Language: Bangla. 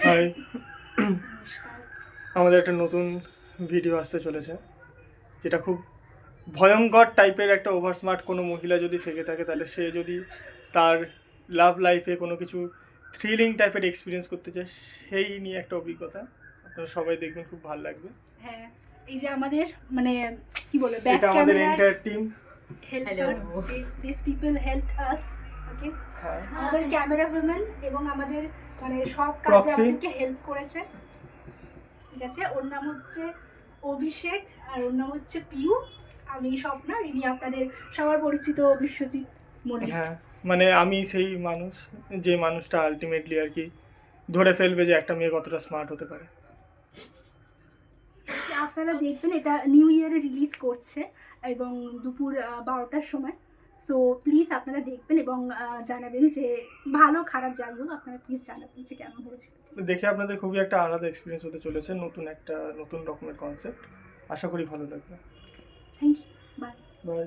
হাই, আমাদের একটা নতুন ভিডিও আসতে চলেছে, যেটা খুব ভয়ঙ্কর টাইপের একটা ওভার স্মার্ট কোনো মহিলা যদি থেকে থাকে, তাহলে সে যদি তার লাভ লাইফে কোনো কিছু থ্রিলিং টাইপের এক্সপিরিয়েন্স করতে চায়, সেই নিয়ে একটা অভিজ্ঞতা। আপনারা সবাই দেখবেন, খুব ভালো লাগবে। হ্যাঁ, এই যে আমাদের মানে কি বলবো, ব্যাক এটা আমাদের ক্যামেরার entire team. Helper, this people help us. Okay, হ্যাঁ, আমাদের ক্যামেরা উইমেন এবং আমাদের মানে সব কাজে Proxy। আমাদেরকে হেল্প করেছে। ঠিক আছে, ওর নাম হচ্ছে অভিষেক আর ওর নাম হচ্ছে পিউ। আমি স্বপ্না, ইনি আপনাদের সবার পরিচিত বিশ্বজিৎ মল্লিক। হ্যাঁ, মানে আমি সেই মানুষ, যে মানুষটা আলটিমেটলি আর কি ধরে ফেলবে যে একটা মেয়ে কতটা স্মার্ট হতে পারে। আপনারা দেখবেন, এটা নিউ ইয়ারে রিলিজ করছে এবং দুপুর 12টার সময়। সো প্লিজ আপনারা দেখবেন এবং জানাবেন যে ভালো খারাপ যাই হোক, আপনারা প্লিজ জানাবেন যে কেমন হয়েছে। দেখে আপনাদের খুবই একটা আলাদা এক্সপিরিয়েন্স হতে চলেছে, নতুন রকমের কনসেপ্ট। আশা করি ভালো লাগবে। Thank you, bye. বাই।